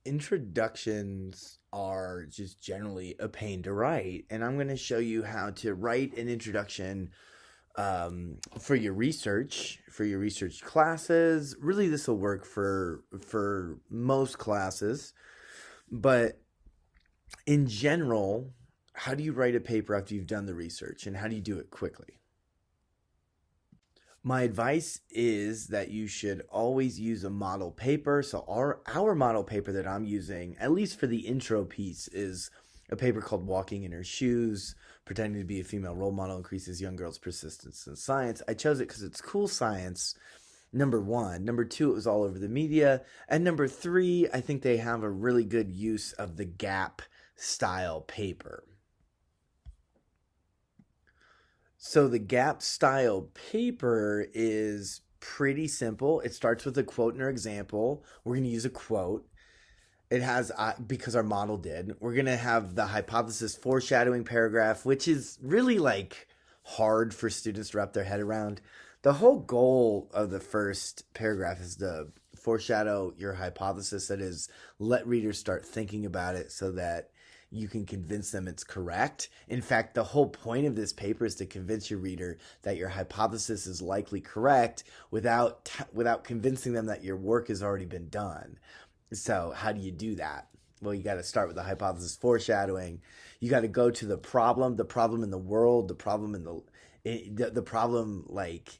Introductions are just generally a pain to write, and I'm going to show you how to write an introduction for your research classes. Really, this will work for most classes, but in general, how do you write a paper after you've done the research, and how do you do it quickly? My advice is that you should always use a model paper. So our model paper that I'm using, at least for the intro piece, is a paper called Walking in Her Shoes, Pretending to be a Female Role Model Increases Young Girls' Persistence in Science. I chose it because it's cool science, number one. Number two, it was all over the media. And number three, I think they have a really good use of the gap style paper. So the gap style paper is pretty simple. It starts with a quote in our example. We're going to use a quote. It has, because our model did, we're going to have the hypothesis foreshadowing paragraph, which is really like hard for students to wrap their head around. The whole goal of the first paragraph is to foreshadow your hypothesis. That is, let readers start thinking about it so that you can convince them it's correct. In fact, the whole point of this paper is to convince your reader that your hypothesis is likely correct without convincing them that your work has already been done. So how do you do that? Well, you got to start with the hypothesis foreshadowing. You got to go to the problem in the world, the problem in the problem like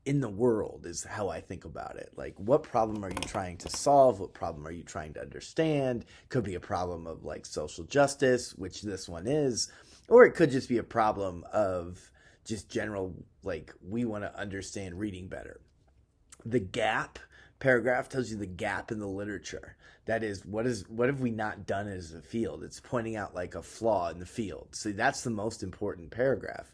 in the world is how I think about it. Like, what problem are you trying to solve? What problem are you trying to understand? Could be a problem of like social justice, which this one is, or it could just be a problem of just general, like, we want to understand reading better. The gap paragraph tells you the gap in the literature. That is, what have we not done as a field? It's pointing out like a flaw in the field. So that's the most important paragraph.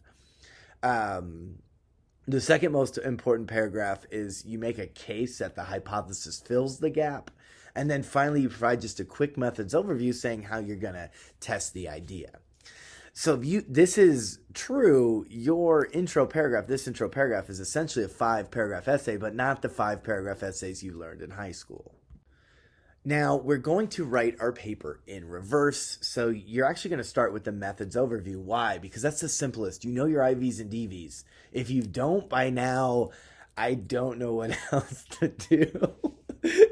The second most important paragraph is you make a case that the hypothesis fills the gap. And then finally, you provide just a quick methods overview saying how you're going to test the idea. So if this is true, this intro paragraph is essentially a 5-paragraph essay, but not the 5-paragraph essays you learned in high school. Now, we're going to write our paper in reverse. So you're actually going to start with the methods overview. Why? Because that's the simplest. You know your IVs and DVs. If you don't by now, I don't know what else to do.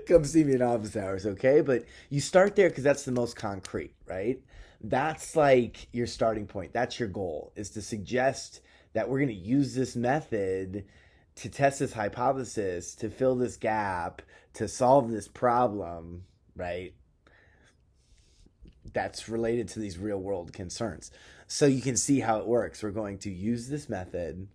Come see me in office hours, okay? But you start there because that's the most concrete, right? That's like your starting point. That's your goal, is to suggest that we're going to use this method to test this hypothesis, to fill this gap, to solve this problem, right? That's related to these real world concerns. So you can see how it works. We're going to use this method,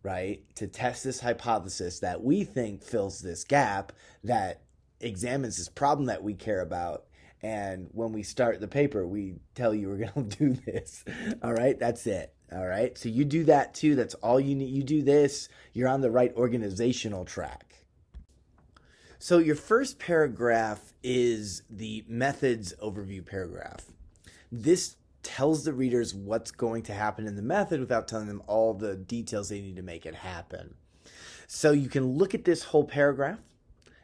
right, to test this hypothesis that we think fills this gap, that examines this problem that we care about. And when we start the paper, we tell you we're going to do this. All right, that's it. All right, so you do that too. That's all you need. You do this, you're on the right organizational track. So your first paragraph is the methods overview paragraph. This tells the readers what's going to happen in the method without telling them all the details they need to make it happen. So you can look at this whole paragraph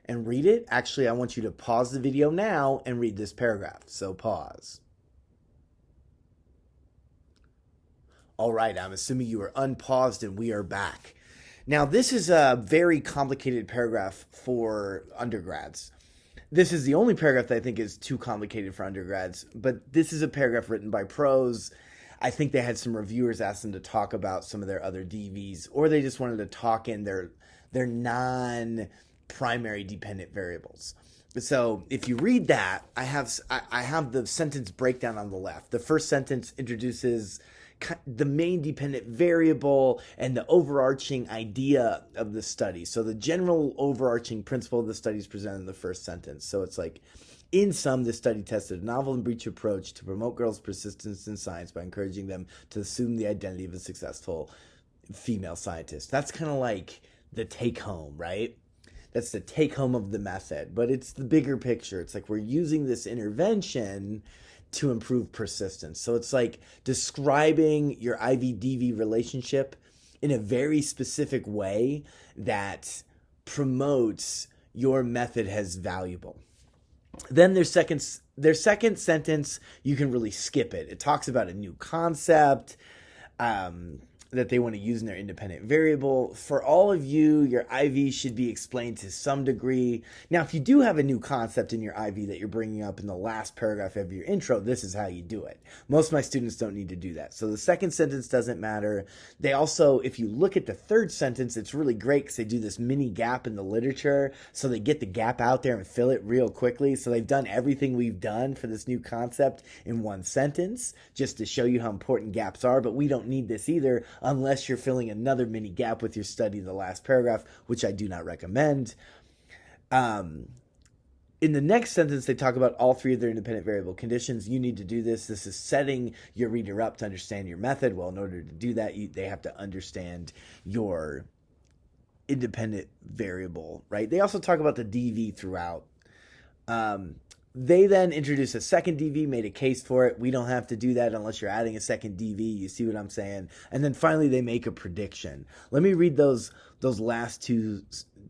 and read it. Actually, I want you to pause the video now and read this paragraph. So pause. All right, I'm assuming you are unpaused and we are back. Now, this is a very complicated paragraph for undergrads. This is the only paragraph that I think is too complicated for undergrads, but this is a paragraph written by pros. I think they had some reviewers ask them to talk about some of their other DVs, or they just wanted to talk in their non-primary dependent variables. So if you read that, I have the sentence breakdown on the left. The first sentence introduces the main dependent variable and the overarching idea of the study. So the general overarching principle of the study is presented in the first sentence. So it's like, in sum, this study tested a novel and breach approach to promote girls' persistence in science by encouraging them to assume the identity of a successful female scientist. That's kind of like the take home, right? That's the take home of the method, but it's the bigger picture. It's like we're using this intervention to improve persistence. So it's like describing your IV-DV relationship in a very specific way that promotes your method as valuable. Then their second sentence, you can really skip it. It talks about a new concept. That they want to use in their independent variable. For all of you, your IV should be explained to some degree. Now, if you do have a new concept in your IV that you're bringing up in the last paragraph of your intro, this is how you do it. Most of my students don't need to do that. So the second sentence doesn't matter. They also, if you look at the third sentence, it's really great because they do this mini gap in the literature. So they get the gap out there and fill it real quickly. So they've done everything we've done for this new concept in one sentence just to show you how important gaps are. But we don't need this either unless you're filling another mini gap with your study in the last paragraph, which I do not recommend. In the next sentence, they talk about all three of their independent variable conditions. You need to do this. This is setting your reader up to understand your method. Well, in order to do that, they have to understand your independent variable, right? They also talk about the DV throughout. They then introduced a second DV, made a case for it. We don't have to do that unless you're adding a second DV. You see what I'm saying? And then finally, they make a prediction. Let me read those last two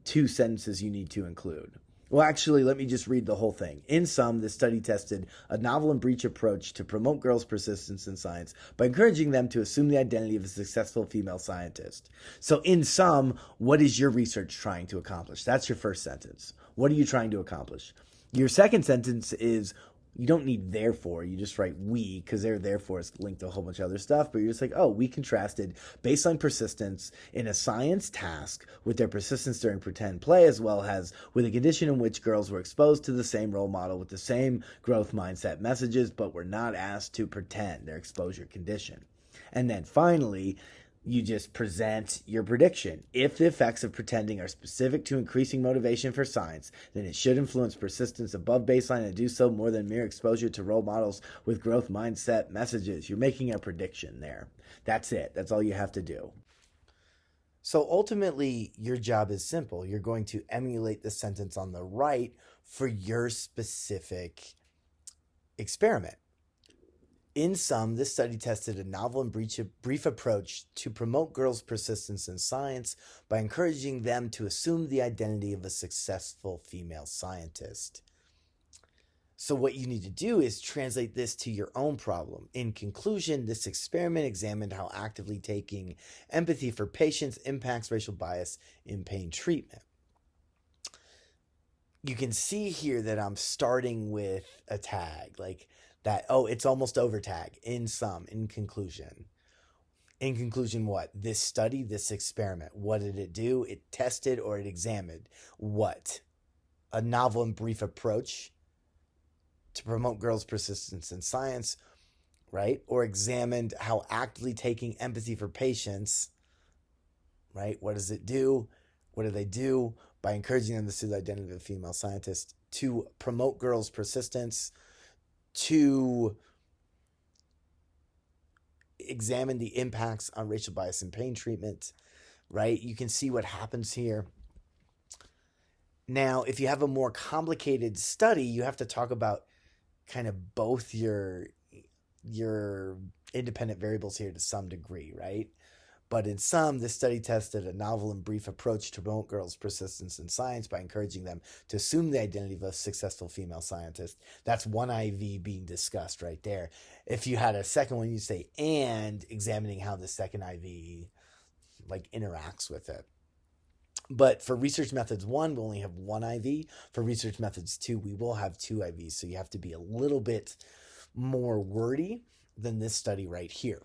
sentences you need to include. Well, actually, let me just read the whole thing. In sum, this study tested a novel and breach approach to promote girls' persistence in science by encouraging them to assume the identity of a successful female scientist. So in sum, what is your research trying to accomplish? That's your first sentence. What are you trying to accomplish? Your second sentence is, you don't need therefore, you just write we, because therefore is linked to a whole bunch of other stuff, but you're just like, oh, we contrasted baseline persistence in a science task with their persistence during pretend play, as well as with a condition in which girls were exposed to the same role model with the same growth mindset messages, but were not asked to pretend their exposure condition. And then finally, you just present your prediction. If the effects of pretending are specific to increasing motivation for science, then it should influence persistence above baseline and do so more than mere exposure to role models with growth mindset messages. You're making a prediction there. That's it. That's all you have to do. So ultimately, your job is simple. You're going to emulate the sentence on the right for your specific experiment. In sum, this study tested a novel and brief approach to promote girls' persistence in science by encouraging them to assume the identity of a successful female scientist. So what you need to do is translate this to your own problem. In conclusion, this experiment examined how actively taking empathy for patients impacts racial bias in pain treatment. You can see here that I'm starting with a tag, like that, oh, it's almost over tag, in sum, in conclusion. In conclusion, what? This study, this experiment, what did it do? It tested or it examined what? A novel and brief approach to promote girls' persistence in science, right? Or examined how actively taking empathy for patients, right? What does it do? What do they do? By encouraging them to see the identity of a female scientist, to promote girls' persistence, to examine the impacts on racial bias in pain treatment, right? You can see what happens here. Now, if you have a more complicated study, you have to talk about kind of both your independent variables here to some degree, right? But in sum, this study tested a novel and brief approach to promote girls' persistence in science by encouraging them to assume the identity of a successful female scientist. That's one IV being discussed right there. If you had a second one, you say, and examining how the second IV like interacts with it. But for research methods 1, we only have one IV. For research methods 2, we will have 2 IVs. So you have to be a little bit more wordy than this study right here.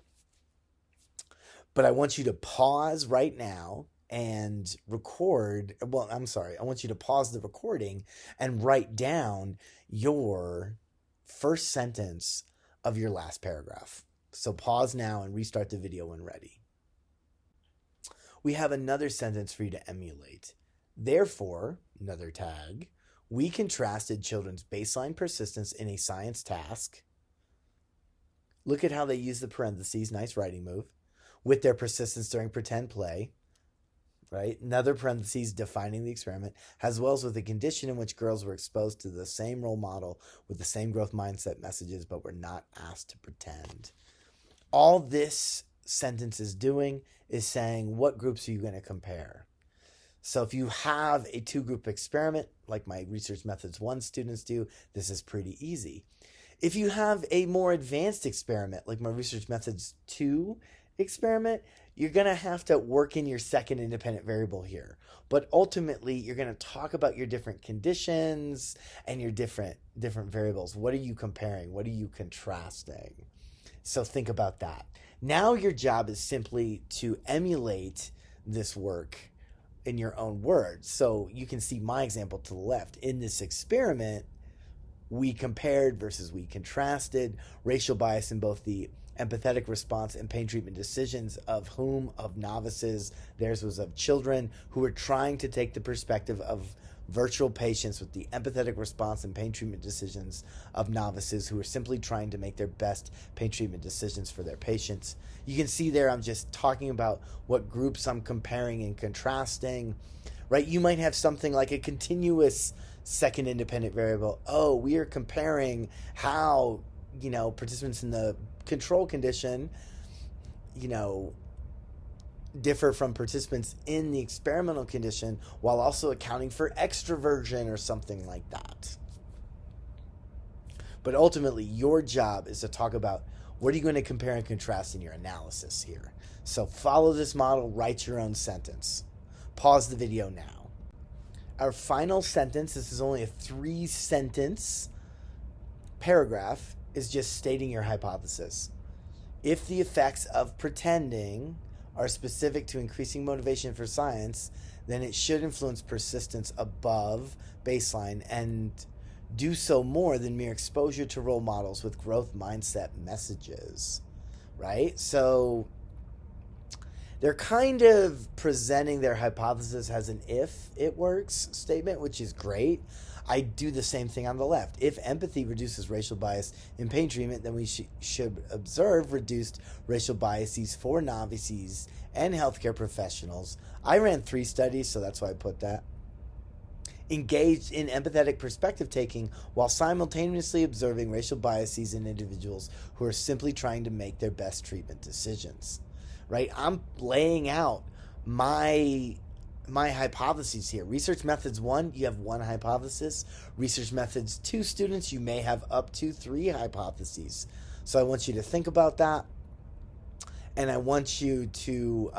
But I want you to pause right now and record. Well, I'm sorry. I want you to pause the recording and write down your first sentence of your last paragraph. So pause now and restart the video when ready. We have another sentence for you to emulate. Therefore, another tag, we contrasted children's baseline persistence in a science task. Look at how they use the parentheses, nice writing move, with their persistence during pretend play, right? Another parentheses defining the experiment, as well as with the condition in which girls were exposed to the same role model with the same growth mindset messages, but were not asked to pretend. All this sentence is doing is saying, what groups are you going to compare? So if you have a two-group experiment, like my Research Methods 1 students do, this is pretty easy. If you have a more advanced experiment, like my Research Methods 2 experiment, you're going to have to work in your second independent variable here. But ultimately, you're going to talk about your different conditions and your different variables. What are you comparing? What are you contrasting? So think about that. Now your job is simply to emulate this work in your own words. So you can see my example to the left. In this experiment, we compared versus we contrasted racial bias in both the empathetic response and pain treatment decisions of novices. Theirs was of children who were trying to take the perspective of virtual patients, with the empathetic response and pain treatment decisions of novices who are simply trying to make their best pain treatment decisions for their patients. You can see there I'm just talking about what groups I'm comparing and contrasting, right? You might have something like a continuous second independent variable. Oh, we are comparing how, participants in the control condition, differ from participants in the experimental condition, while also accounting for extroversion or something like that. But ultimately, your job is to talk about what are you going to compare and contrast in your analysis here. So follow this model, write your own sentence. Pause the video now. Our final sentence, this is only a 3-sentence paragraph, is just stating your hypothesis. If the effects of pretending are specific to increasing motivation for science, then it should influence persistence above baseline and do so more than mere exposure to role models with growth mindset messages, right? So they're kind of presenting their hypothesis as an if it works statement, which is great. I do the same thing on the left. If empathy reduces racial bias in pain treatment, then we should observe reduced racial biases for novices and healthcare professionals. I ran 3 studies, so that's why I put that. Engaged in empathetic perspective taking while simultaneously observing racial biases in individuals who are simply trying to make their best treatment decisions. Right? I'm laying out my hypotheses here. Research Methods 1, you have 1 hypothesis. Research Methods 2 students, you may have up to 3 hypotheses. So I want you to think about that. And I want you to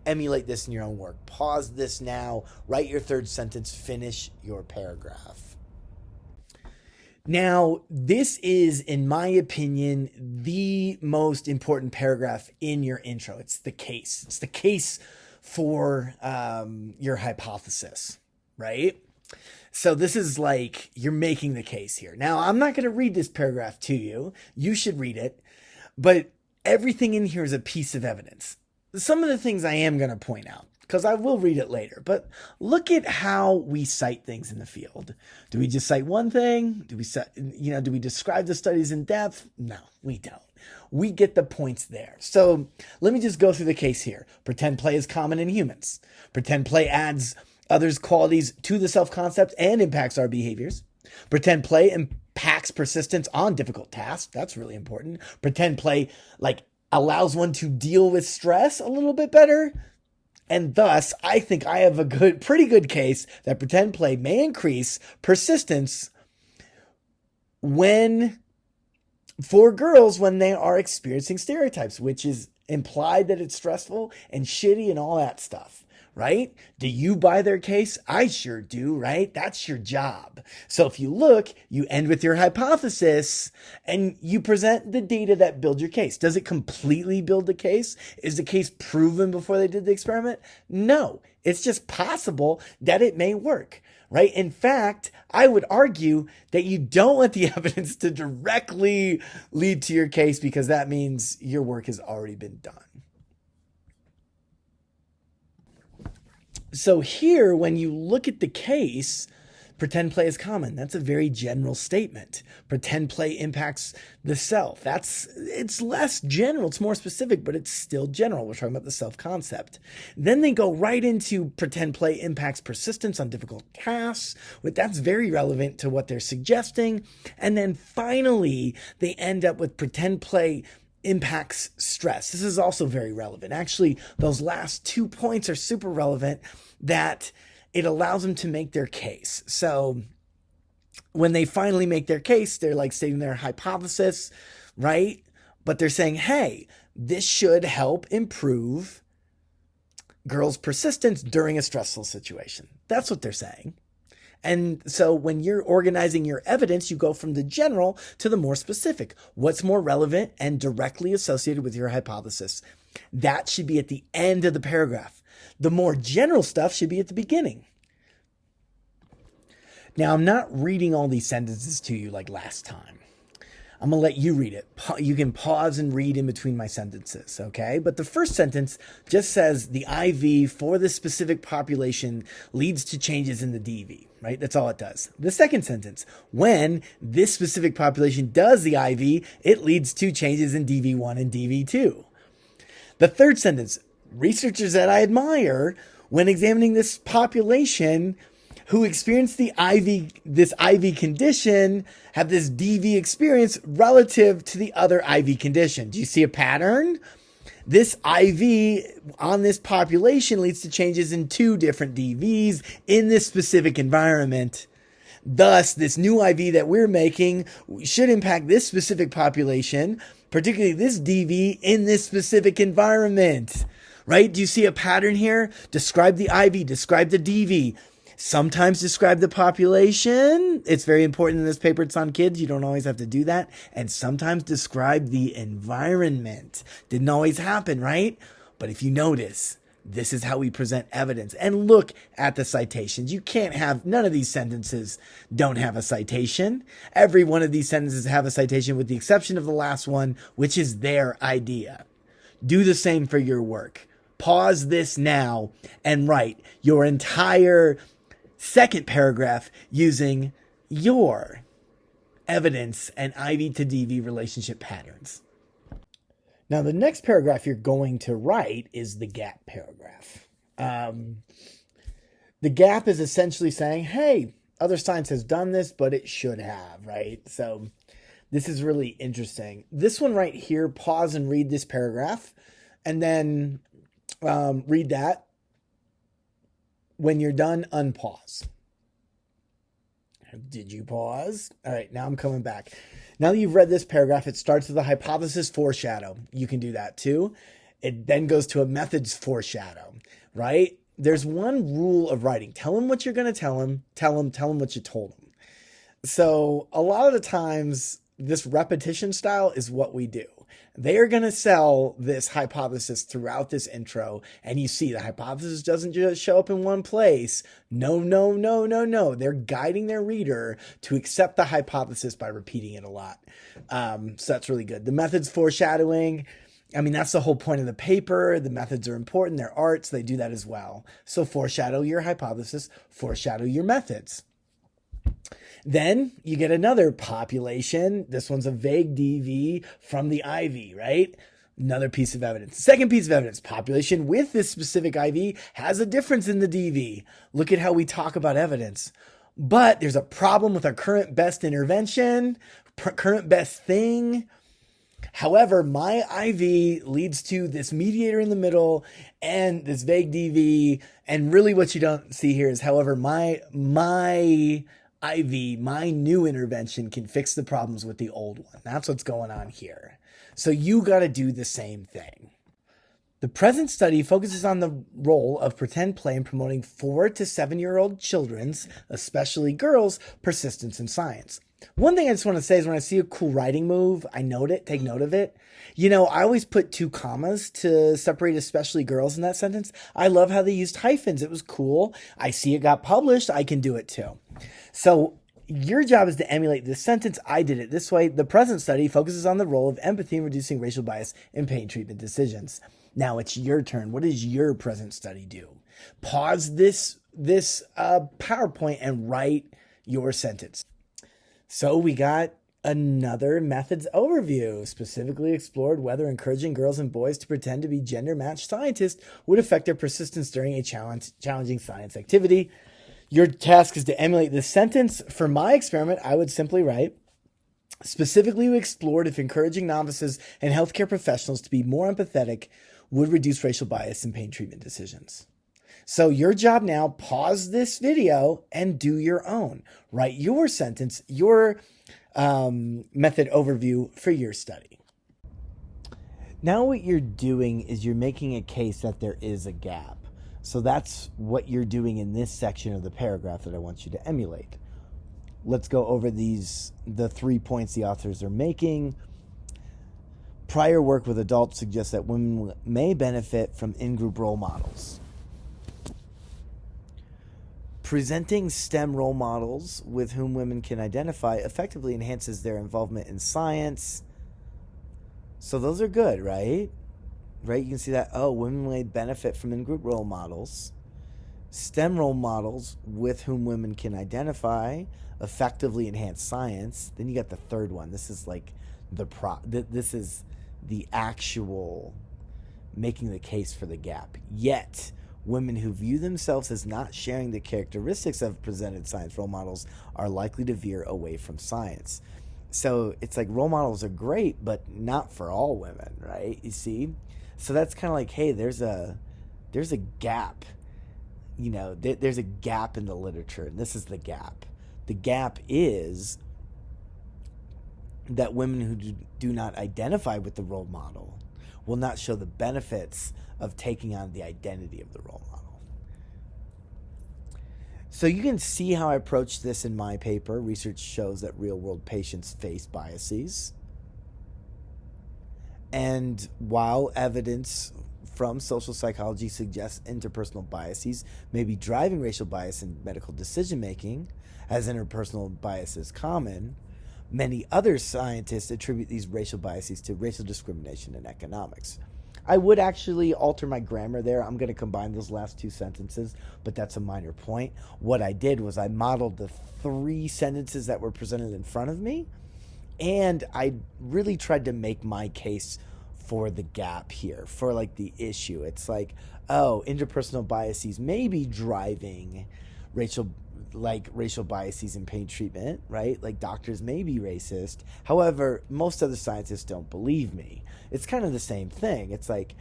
emulate this in your own work. Pause this now, write your 3rd sentence, finish your paragraph. Now, this is, in my opinion, the most important paragraph in your intro. It's the case. It's the case for your hypothesis, right? So this is like you're making the case here. Now, I'm not going to read this paragraph to you. You should read it. But everything in here is a piece of evidence. Some of the things I am going to point out, because I will read it later, but look at how we cite things in the field. Do we just cite one thing? Do we describe the studies in depth? No, we don't. We get the points there. So let me just go through the case here. Pretend play is common in humans. Pretend play adds others' qualities to the self-concept and impacts our behaviors. Pretend play impacts persistence on difficult tasks. That's really important. Pretend play allows one to deal with stress a little bit better. And thus, I think I have a pretty good case that pretend play may increase persistence for girls when they are experiencing stereotypes, which is implied that it's stressful and shitty and all that stuff, right? Do you buy their case? I sure do, right? That's your job. So if you look, you end with your hypothesis and you present the data that build your case. Does it completely build the case? Is the case proven before they did the experiment? No, it's just possible that it may work, right? In fact, I would argue that you don't want the evidence to directly lead to your case, because that means your work has already been done. So here, when you look at the case, pretend play is common. That's a very general statement. Pretend play impacts the self. It's less general. It's more specific, but it's still general. We're talking about the self-concept. Then they go right into pretend play impacts persistence on difficult tasks. That's very relevant to what they're suggesting. And then finally, they end up with pretend play impacts stress. This is also very relevant. Actually, those last 2 points are super relevant, that it allows them to make their case. So when they finally make their case, they're like stating their hypothesis, right? But they're saying, hey, this should help improve girls' persistence during a stressful situation. That's what they're saying. And so when you're organizing your evidence, you go from the general to the more specific. What's more relevant and directly associated with your hypothesis? That should be at the end of the paragraph. The more general stuff should be at the beginning. Now, I'm not reading all these sentences to you like last time. I'm going to let you read it. You can pause and read in between my sentences, okay? But the first sentence just says the IV for this specific population leads to changes in the DV, right? That's all it does. The second sentence, when this specific population does the IV, it leads to changes in DV1 and DV2. The third sentence, researchers that I admire, when examining this population who experienced this IV condition, have this DV experience relative to the other IV condition. Do you see a pattern? This IV on this population leads to changes in 2 different DVs in this specific environment. Thus, this new IV that we're making should impact this specific population, particularly this DV in this specific environment, right? Do you see a pattern here? Describe the IV, describe the DV. Sometimes describe the population. It's very important in this paper. It's on kids. You don't always have to do that. And sometimes describe the environment. Didn't always happen, right? But if you notice, this is how we present evidence. And look at the citations. You can't have, none of these sentences don't have a citation. Every one of these sentences have a citation with the exception of the last one, which is their idea. Do the same for your work. Pause this now and write your entire second paragraph using your evidence and IV to DV relationship patterns. Now, the next paragraph you're going to write is the gap paragraph. The gap is essentially saying, hey, other science has done this, but it should have, right? So this is really interesting. This one right here, pause and read this paragraph, and then read that. When you're done, unpause. Did you pause? All right, now I'm coming back. Now that you've read this paragraph, it starts with a hypothesis foreshadow. You can do that too. It then goes to a methods foreshadow, right? There's one rule of writing. Tell them what you're going to tell them. Tell them what you told them. So a lot of the times, this repetition style is what we do. They are going to sell this hypothesis throughout this intro. And you see the hypothesis doesn't just show up in one place. No. They're guiding their reader to accept the hypothesis by repeating it a lot. So that's really good. The methods foreshadowing. I mean, that's the whole point of the paper. The methods are important. They're arts. They do that as well. So foreshadow your hypothesis, foreshadow your methods. Then you get another population. This one's a vague DV from the IV, right? Another piece of evidence. Second piece of evidence, population with this specific IV has a difference in the DV. Look at how we talk about evidence. But there's a problem with our current best intervention, current best thing. However, my IV leads to this mediator in the middle and this vague DV. And really what you don't see here is, however, my IV, my new intervention can fix the problems with the old one. That's what's going on here. So you got to do the same thing. The present study focuses on the role of pretend play in promoting 4 to 7-year-old children's, especially girls, persistence in science. One thing I just want to say is when I see a cool writing move, I note it, take note of it. You know, I always put 2 commas to separate especially girls in that sentence. I love how they used hyphens. It was cool. I see it got published. I can do it too. So your job is to emulate this sentence. I did it this way. The present study focuses on the role of empathy in reducing racial bias in pain treatment decisions. Now it's your turn. What does your present study do? Pause this PowerPoint and write your sentence. So we got another methods overview, specifically explored whether encouraging girls and boys to pretend to be gender-matched scientists would affect their persistence during a challenging science activity. Your task is to emulate this sentence. For my experiment, I would simply write, Specifically, we explored if encouraging novices and healthcare professionals to be more empathetic would reduce racial bias in pain treatment decisions. So your job now, pause this video and do your own. Write your sentence, your method overview for your study. Now what you're doing is you're making a case that there is a gap. So that's what you're doing in this section of the paragraph that I want you to emulate. Let's go over the 3 points the authors are making. Prior work with adults suggests that women may benefit from in-group role models. Presenting STEM role models with whom women can identify effectively enhances their involvement in science. So those are good, right? Right? You can see that, women may benefit from in-group role models. STEM role models with whom women can identify effectively enhance science. Then you got the third one. This is like this is the actual making the case for the gap. Yet, women who view themselves as not sharing the characteristics of presented science role models are likely to veer away from science. So it's like role models are great, but not for all women, right? You see? So that's kind of like, hey, there's a gap. You know, there's a gap in the literature, and this is the gap. The gap is that women who do not identify with the role model will not show the benefits of taking on the identity of the role model. So you can see how I approach this in my paper. Research shows that real-world patients face biases. And while evidence from social psychology suggests interpersonal biases may be driving racial bias in medical decision-making, as interpersonal bias is common, many other scientists attribute these racial biases to racial discrimination in economics. I would actually alter my grammar there. I'm going to combine those last two sentences, but that's a minor point. What I did was I modeled the 3 sentences that were presented in front of me, and I really tried to make my case for the gap here, for like the issue. It's like, interpersonal biases may be driving racial biases in pain treatment, right? Like doctors may be racist. However, most other scientists don't believe me. It's kind of the same thing. It's like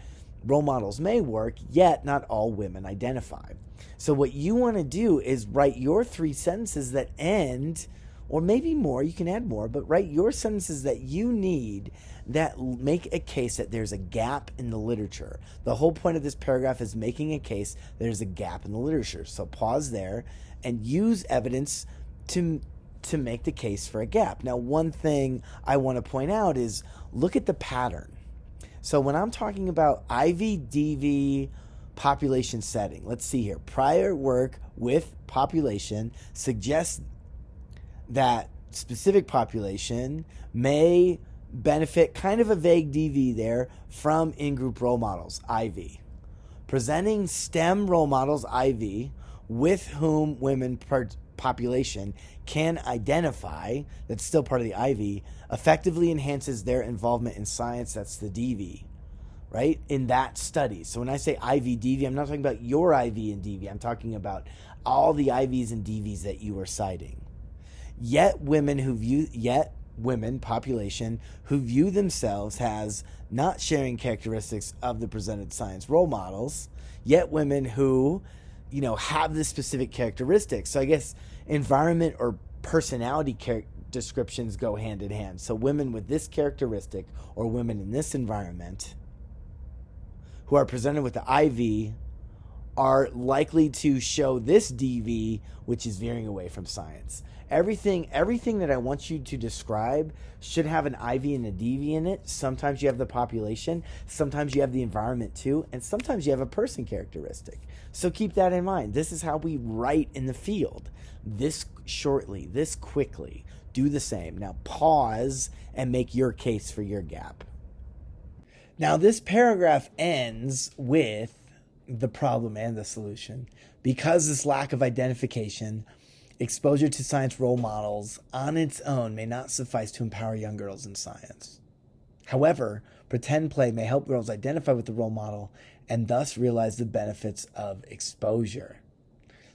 role models may work, yet not all women identify. So what you want to do is write your 3 sentences that end, or maybe more, you can add more, but write your sentences that you need that make a case that there's a gap in the literature. The whole point of this paragraph is making a case that there's a gap in the literature. So pause there and use evidence to make the case for a gap. Now, one thing I want to point out is look at the pattern. So when I'm talking about IV-DV population setting, let's see here. Prior work with population suggests that specific population may benefit, kind of a vague DV there, from in-group role models, IV. Presenting STEM role models, IV, with whom women population can identify, that's still part of the IV, effectively enhances their involvement in science, that's the DV, right? In that study. So when I say IV, DV, I'm not talking about your IV and DV. I'm talking about all the IVs and DVs that you are citing. Yet women population who view themselves as not sharing characteristics of the presented science role models, yet women who, have this specific characteristics. So I guess environment or personality descriptions go hand in hand. So women with this characteristic or women in this environment who are presented with the IV are likely to show this DV, which is veering away from science. Everything that I want you to describe should have an IV and a DV in it. Sometimes you have the population, sometimes you have the environment too, and sometimes you have a person characteristic. So keep that in mind. This is how we write in the field. This shortly, this quickly. Do the same. Now pause and make your case for your gap. Now this paragraph ends with the problem and the solution. Because this lack of identification, exposure to science role models on its own may not suffice to empower young girls in science. However, pretend play may help girls identify with the role model and thus realize the benefits of exposure.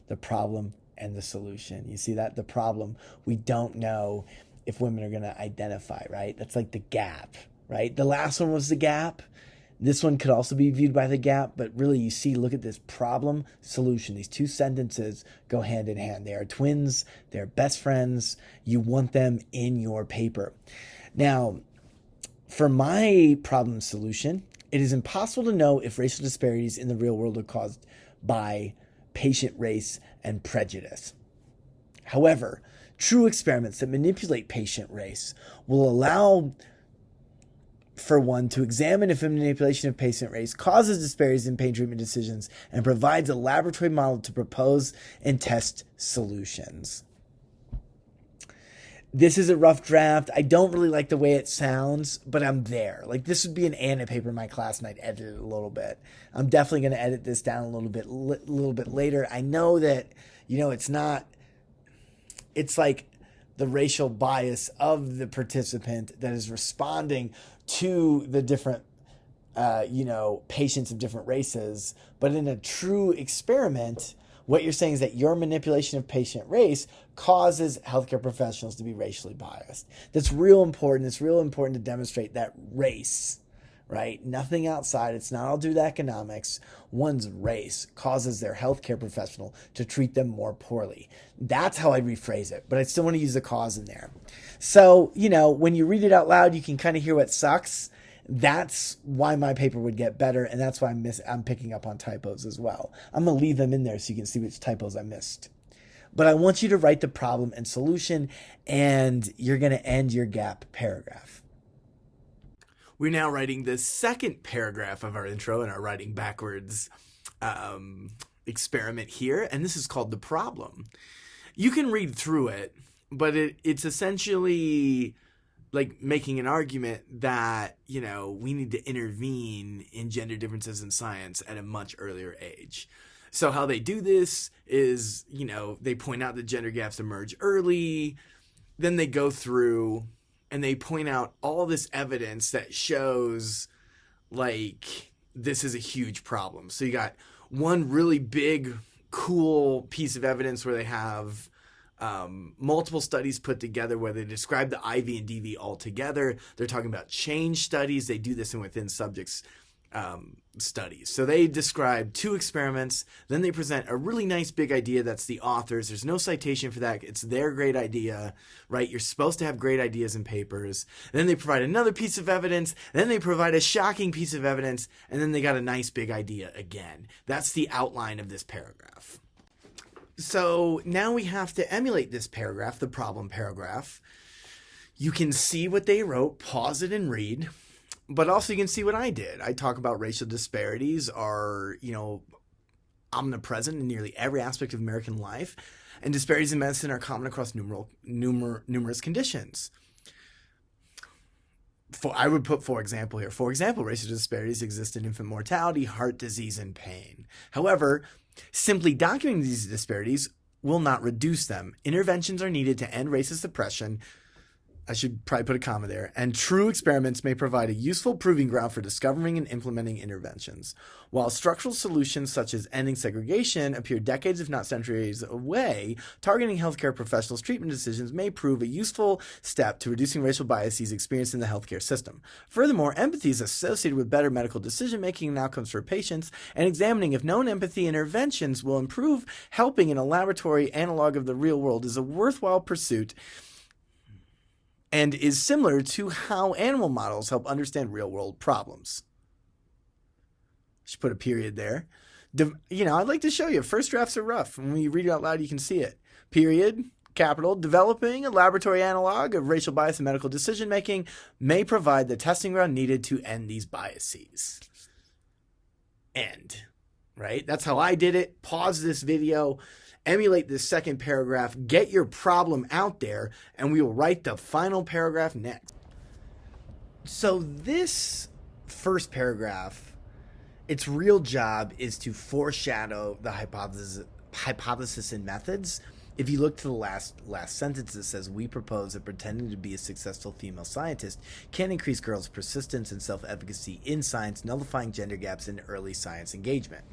The problem and the solution. You see that? The problem, we don't know if women are going to identify, right? That's like the gap, right? The last one was the gap. This one could also be viewed by the gap, but really you see, look at this problem solution. These two sentences go hand in hand. They are twins. They're best friends. You want them in your paper. Now, for my problem solution, it is impossible to know if racial disparities in the real world are caused by patient race and prejudice. However, true experiments that manipulate patient race will allow for one to examine if a manipulation of patient race causes disparities in pain treatment decisions and provides a laboratory model to propose and test solutions. This is a rough draft. I don't really like the way it sounds, but I'm there. Like, this would be an ANA paper in my class, and I'd edit it a little bit. I'm definitely going to edit this down a little bit later. I know that, it's like the racial bias of the participant that is responding to the different, patients of different races. But in a true experiment, what you're saying is that your manipulation of patient race causes healthcare professionals to be racially biased. That's real important. It's real important to demonstrate that race, right? Nothing outside. It's not all due to economics. One's race causes their healthcare professional to treat them more poorly. That's how I rephrase it, but I still want to use the cause in there. So, when you read it out loud, you can kind of hear what sucks. That's why my paper would get better, and that's why I'm picking up on typos as well. I'm going to leave them in there so you can see which typos I missed. But I want you to write the problem and solution, and you're going to end your gap paragraph. We're now writing the second paragraph of our intro in our writing backwards experiment here, and this is called the problem. You can read through it, but it's essentially like making an argument that, we need to intervene in gender differences in science at a much earlier age. So how they do this is, they point out that gender gaps emerge early, then they go through and they point out all this evidence that shows like this is a huge problem. So you got one really big, cool piece of evidence where they have multiple studies put together where they describe the IV and DV all together. They're talking about change studies. They do this in within subjects studies. So they describe two experiments. Then they present a really nice big idea. That's the authors. There's no citation for that. It's their great idea, right? You're supposed to have great ideas in papers. Then they provide another piece of evidence. Then they provide a shocking piece of evidence. And then they got a nice big idea again. That's the outline of this paragraph. So now we have to emulate this paragraph, the problem paragraph. You can see what they wrote, pause it and read, but also you can see what I did. I talk about racial disparities are, omnipresent in nearly every aspect of American life, and disparities in medicine are common across numerous conditions. I would put, for example, here. For example, racial disparities exist in infant mortality, heart disease, and pain. However, simply documenting these disparities will not reduce them. Interventions are needed to end racist oppression. I should probably put a comma there. And true experiments may provide a useful proving ground for discovering and implementing interventions. While structural solutions such as ending segregation appear decades, if not centuries away, targeting healthcare professionals' treatment decisions may prove a useful step to reducing racial biases experienced in the healthcare system. Furthermore, empathy is associated with better medical decision-making and outcomes for patients, and examining if known empathy interventions will improve helping in a laboratory analog of the real world is a worthwhile pursuit and is similar to how animal models help understand real-world problems. Should put a period there. I'd like to show you. First drafts are rough. When you read it out loud, you can see it. Period, capital, developing a laboratory analog of racial bias in medical decision-making may provide the testing ground needed to end these biases. End. Right? That's how I did it. Pause this video. Emulate this second paragraph, get your problem out there, and we will write the final paragraph next. So this first paragraph, its real job is to foreshadow the hypothesis and methods. If you look to the last sentence, it says, we propose that pretending to be a successful female scientist can increase girls' persistence and self-efficacy in science, nullifying gender gaps in early science engagement.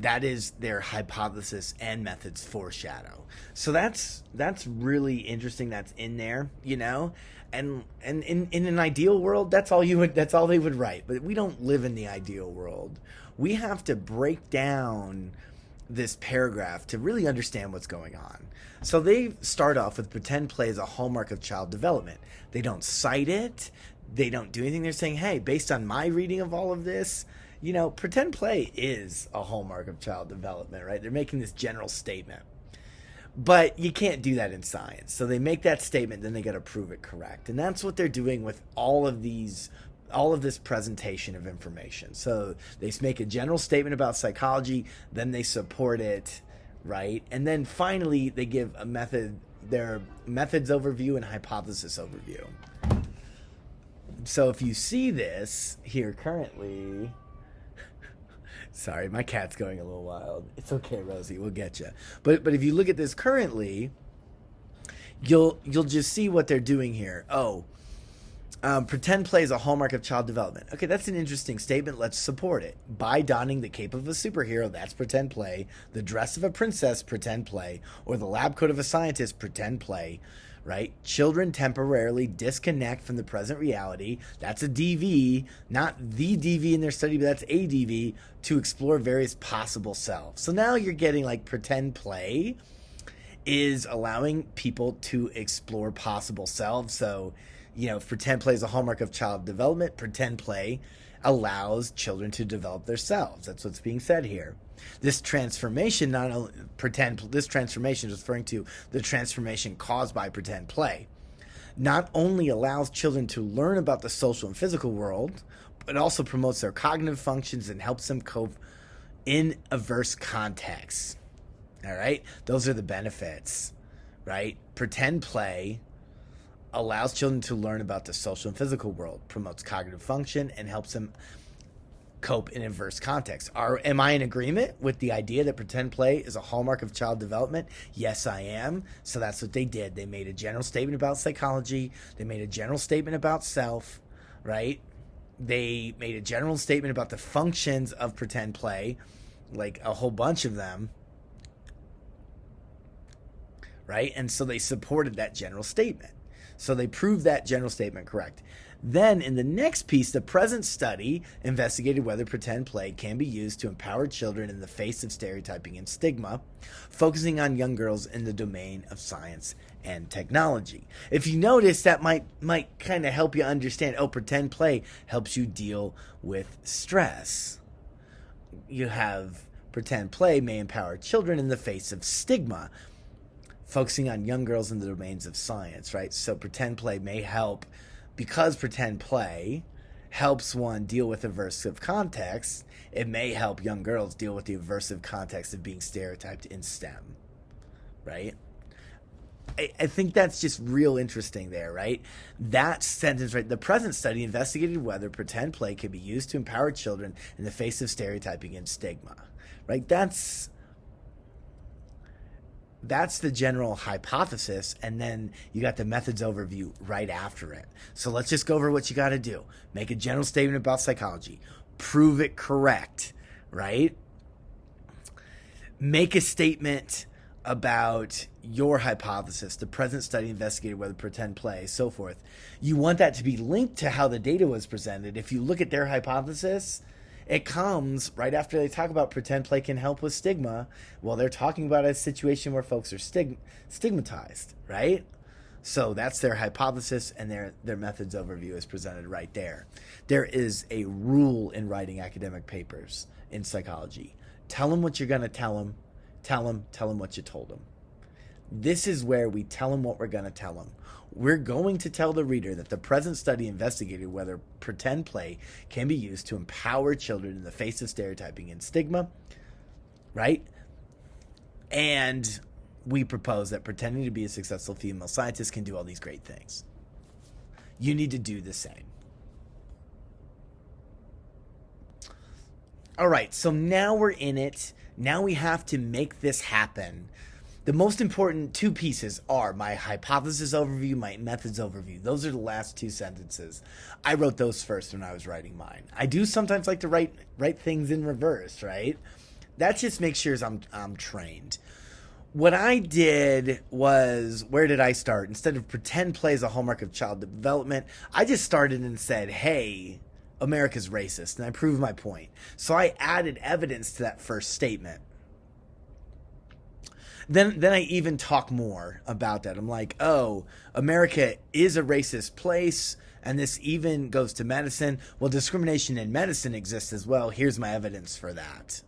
That is their hypothesis and methods foreshadow. So that's really interesting. That's in there, you know, and in an ideal world, that's all they would write. But we don't live in the ideal world. We have to break down this paragraph to really understand what's going on. So they start off with pretend play as a hallmark of child development. They don't cite it. They don't do anything. They're saying, hey, based on my reading of all of this, you know, pretend play is a hallmark of child development, right? They're making this general statement. But you can't do that in science. So they make that statement, then they got to prove it correct. And that's what they're doing with all of this presentation of information. So they make a general statement about psychology, then they support it, right? And then finally they give their methods overview and hypothesis overview. So if you see this here currently, sorry, my cat's going a little wild. It's okay, Rosie, we'll get you. But if you look at this currently, you'll just see what they're doing here. Pretend play is a hallmark of child development. Okay, that's an interesting statement. Let's support it. By donning the cape of a superhero, that's pretend play. The dress of a princess, pretend play. Or the lab coat of a scientist, pretend play. Right? Children temporarily disconnect from the present reality. That's a DV, not the DV in their study, but that's a DV to explore various possible selves. So now you're getting like pretend play is allowing people to explore possible selves. So, you know, if pretend play is a hallmark of child development, pretend play allows children to develop their selves. That's what's being said here. This transformation this transformation is referring to the transformation caused by pretend play. Not only allows children to learn about the social and physical world, but also promotes their cognitive functions and helps them cope in adverse contexts. All right? Those are the benefits, right? Pretend play allows children to learn about the social and physical world, promotes cognitive function, and helps them cope in adverse contexts. Am I in agreement with the idea that pretend play is a hallmark of child development? Yes, I am. So that's what they did. They made a general statement about psychology. They made a general statement about self, right? They made a general statement about the functions of pretend play, like a whole bunch of them, right? And so they supported that general statement. So they proved that general statement correct. Then in the next piece, the present study investigated whether pretend play can be used to empower children in the face of stereotyping and stigma, focusing on young girls in the domain of science and technology. If you notice, that might kind of help you understand, pretend play helps you deal with stress. You have pretend play may empower children in the face of stigma, focusing on young girls in the domains of science, right? So pretend play may help, because pretend play helps one deal with aversive context, it may help young girls deal with the aversive context of being stereotyped in STEM, right? I think that's just real interesting there, right? That sentence, right? The present study investigated whether pretend play can be used to empower children in the face of stereotyping and stigma, right? That's the general hypothesis, and then you got the methods overview right after it. So let's just go over what you got to do. Make a general statement about psychology. Prove it correct, right? Make a statement about your hypothesis. The present study investigated whether pretend play, so forth. You want that to be linked to how the data was presented. If you look at their hypothesis, it comes right after they talk about pretend play can help with stigma. Well, they're talking about a situation where folks are stigmatized, right? So that's their hypothesis, and their methods overview is presented right there. There is a rule in writing academic papers in psychology. Tell them what you're going to tell them. Tell them what you told them. This is where we tell them what we're going to tell them. We're going to tell the reader that the present study investigated whether pretend play can be used to empower children in the face of stereotyping and stigma, right? And we propose that pretending to be a successful female scientist can do all these great things. You need to do the same. All right, so now we're in it. Now we have to make this happen. The most important two pieces are my hypothesis overview, my methods overview. Those are the last two sentences. I wrote those first when I was writing mine. I do sometimes like to write things in reverse, right? That just makes sure I'm trained. What I did was, where did I start? Instead of pretend play as a hallmark of child development, I just started and said, hey, America's racist, and I proved my point. So I added evidence to that first statement. Then I even talk more about that. I'm like, oh, America is a racist place, and this even goes to medicine. Well, discrimination in medicine exists as well. Here's my evidence for that.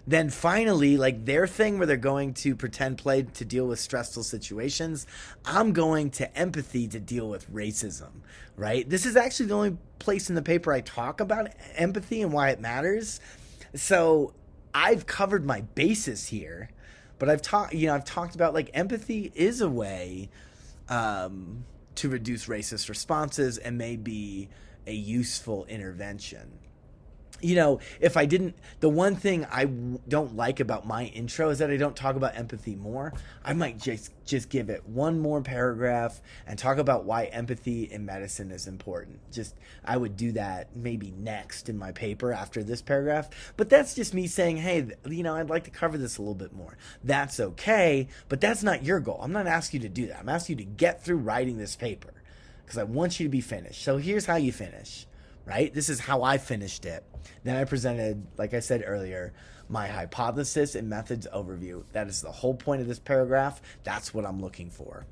Then finally, like their thing where they're going to pretend play to deal with stressful situations, I'm going to empathy to deal with racism, right? This is actually the only place in the paper I talk about empathy and why it matters. So I've covered my bases here, but I've talked about like empathy is a way to reduce racist responses and may be a useful intervention. If I didn't, the one thing I don't like about my intro is that I don't talk about empathy more. I might just give it one more paragraph and talk about why empathy in medicine is important. I would do that maybe next in my paper after this paragraph. But that's just me saying, hey, I'd like to cover this a little bit more. That's okay, but that's not your goal. I'm not asking you to do that. I'm asking you to get through writing this paper because I want you to be finished. So here's how you finish. Right? This is how I finished it. Then I presented, like I said earlier, my hypothesis and methods overview. That is the whole point of this paragraph. That's what I'm looking for.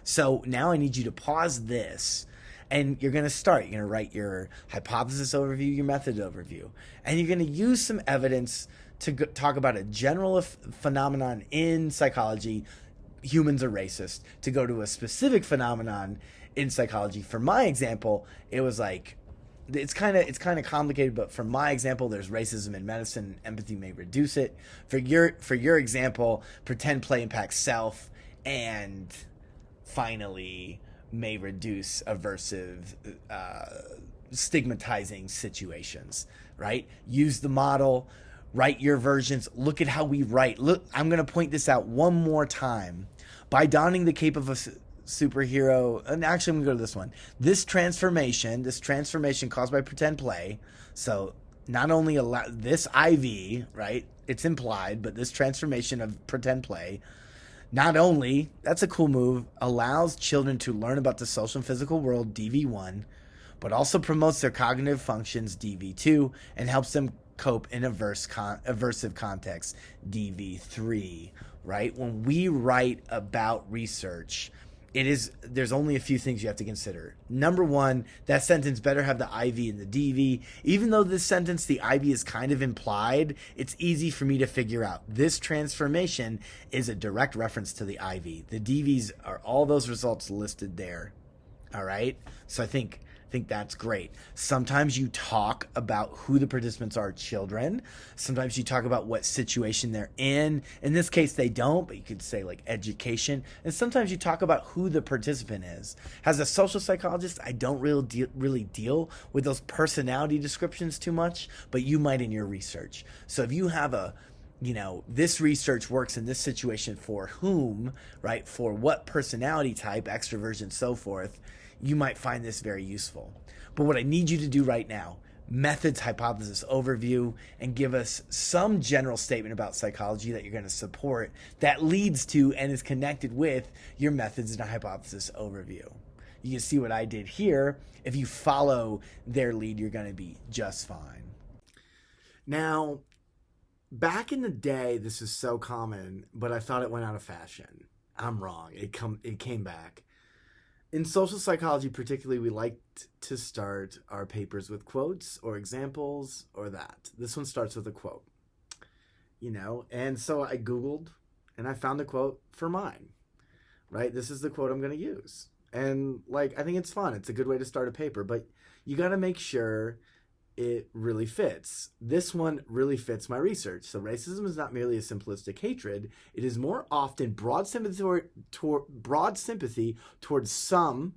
So now I need you to pause this and you're going to start. You're going to write your hypothesis overview, your method overview, and you're going to use some evidence to talk about a general phenomenon in psychology. Humans are racist. To go to a specific phenomenon in psychology. For my example, it was like, it's kind of complicated, but for my example, there's racism in medicine. Empathy may reduce it. For your example, pretend play impacts self, and finally may reduce aversive, stigmatizing situations. Right? Use the model. Write your versions. Look at how we write. Look, I'm going to point this out one more time. By donning the cape of a superhero, and actually I'm gonna go to this one. This transformation caused by pretend play. So not only this IV, right? It's implied, but this transformation of pretend play, not only, that's a cool move, allows children to learn about the social and physical world, DV1, but also promotes their cognitive functions, DV2, and helps them cope in aversive context, DV3, right? When we write about research, there's only a few things you have to consider. Number one, that sentence better have the IV and the DV. Even though this sentence, the IV is kind of implied, it's easy for me to figure out. This transformation is a direct reference to the IV. The DVs are all those results listed there. All right? So I think that's great. Sometimes you talk about who the participants are, children. Sometimes you talk about what situation they're in. In this case, they don't, but you could say like education. And sometimes you talk about who the participant is. As a social psychologist, I don't really deal with those personality descriptions too much, but you might in your research. So if you have this research works in this situation for whom, right? For what personality type, extroversion, so forth, you might find this very useful. But what I need you to do right now, methods, hypothesis overview, and give us some general statement about psychology that you're going to support that leads to and is connected with your methods and hypothesis overview. You can see what I did here. If you follow their lead, you're going to be just fine. Now, back in the day, this is so common, but I thought it went out of fashion. I'm wrong. It came back. In social psychology particularly, we like to start our papers with quotes or examples or that. This one starts with a quote, and so I Googled and I found a quote for mine, right? This is the quote I'm going to use. And I think it's fun. It's a good way to start a paper, but you got to make sure it really fits. This one really fits my research. So racism is not merely a simplistic hatred. It is more often broad sympathy towards some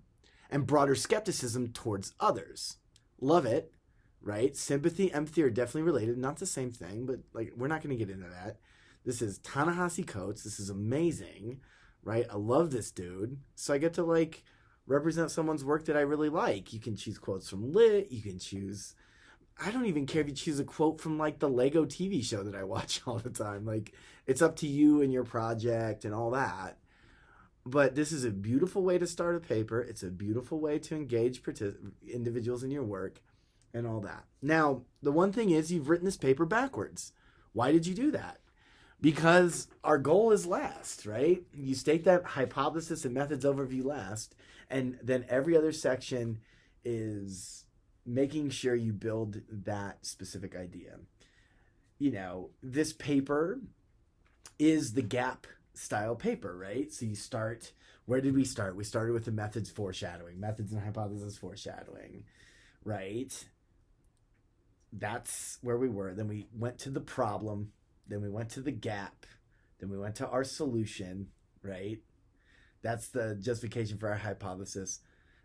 and broader skepticism towards others. Love it, right? Sympathy, empathy are definitely related. Not the same thing, but we're not going to get into that. This is Ta-Nehisi Coates. This is amazing, right? I love this dude. So I get to represent someone's work that I really like. You can choose quotes from Lit. You can choose I don't even care if you choose a quote from like the Lego TV show that I watch all the time. Like, it's up to you and your project and all that. But this is a beautiful way to start a paper. It's a beautiful way to engage individuals in your work and all that. Now, the one thing is you've written this paper backwards. Why did you do that? Because our goal is last, right? You state that hypothesis and methods overview last, and then every other section is making sure you build that specific idea. This paper is the gap style paper, right? So you start, where did we start? We started with the methods foreshadowing, methods and hypothesis foreshadowing, right? That's where we were. Then we went to the problem, then we went to the gap, then we went to our solution, right? That's the justification for our hypothesis.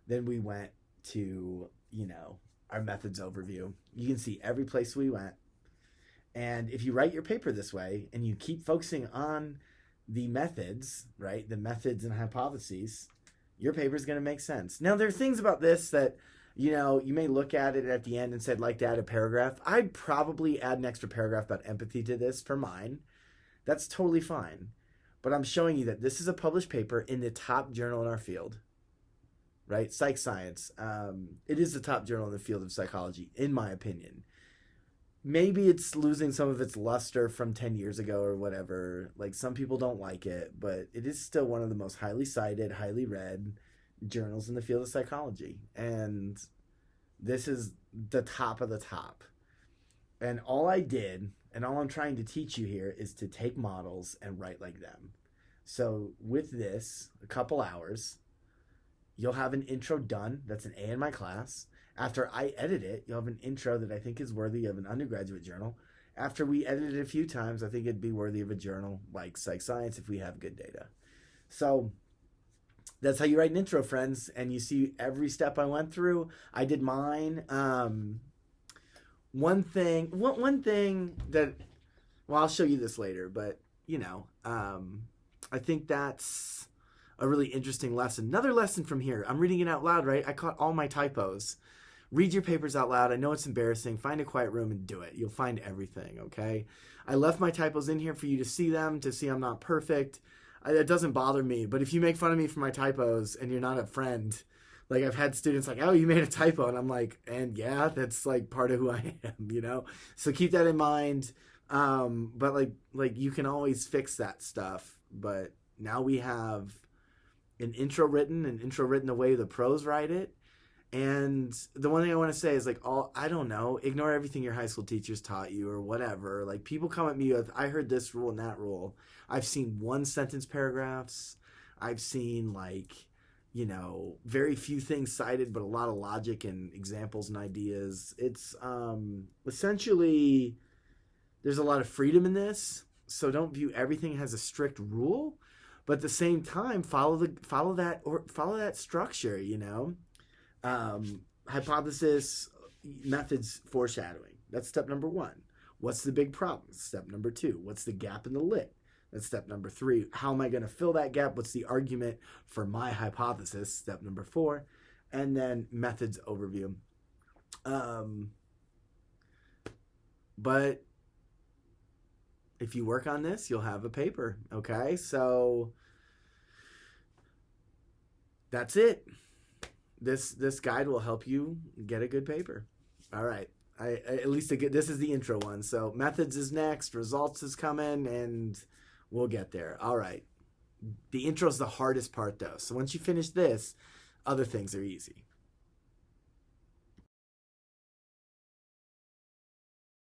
Then we went to, our methods overview. You can see every place we went. And if you write your paper this way and you keep focusing on the methods, right? The methods and hypotheses, your paper is going to make sense. Now, there are things about this that, you may look at it at the end and say, I'd like to add a paragraph. I'd probably add an extra paragraph about empathy to this for mine. That's totally fine. But I'm showing you that this is a published paper in the top journal in our field, right? Psych Science. It is the top journal in the field of psychology, in my opinion. Maybe it's losing some of its luster from 10 years ago or whatever. Like, some people don't like it, but it is still one of the most highly cited, highly read journals in the field of psychology. And this is the top of the top. And all I did, and all I'm trying to teach you here, is to take models and write like them. So with this, a couple hours, you'll have an intro done. That's an A in my class. After I edit it, you'll have an intro that I think is worthy of an undergraduate journal. After we edit it a few times, I think it'd be worthy of a journal like Psych Science if we have good data. So that's how you write an intro, friends. And you see every step I went through. I did mine. One thing that, well, I'll show you this later, but, I think that's a really interesting lesson. Another lesson from here. I'm reading it out loud, right? I caught all my typos. Read your papers out loud. I know it's embarrassing. Find a quiet room and do it. You'll find everything, okay? I left my typos in here for you to see them, to see I'm not perfect. It doesn't bother me, but if you make fun of me for my typos and you're not a friend, like, I've had students like, oh, you made a typo, and I'm like, and yeah, that's like part of who I am, So keep that in mind. But like you can always fix that stuff. But now we have an intro written the way the pros write it. And the one thing I want to say is, like, I don't know, ignore everything your high school teachers taught you or whatever. Like, people come at me with, I heard this rule and that rule. I've seen one sentence paragraphs. I've seen, like, very few things cited, but a lot of logic and examples and ideas. It's essentially, there's a lot of freedom in this. So don't view everything as a strict rule, but at the same time, follow that structure, hypothesis, methods, foreshadowing. That's step number 1. What's the big problem? Step number 2. What's the gap in the lit? That's step number 3. How am I going to fill that gap? What's the argument for my hypothesis? Step number 4. And then methods overview. But if you work on this, you'll have a paper. Okay, so that's it. This guide will help you get a good paper. All right. This is the intro one. So methods is next, results is coming, and we'll get there. All right. The intro is the hardest part, though. So once you finish this, other things are easy.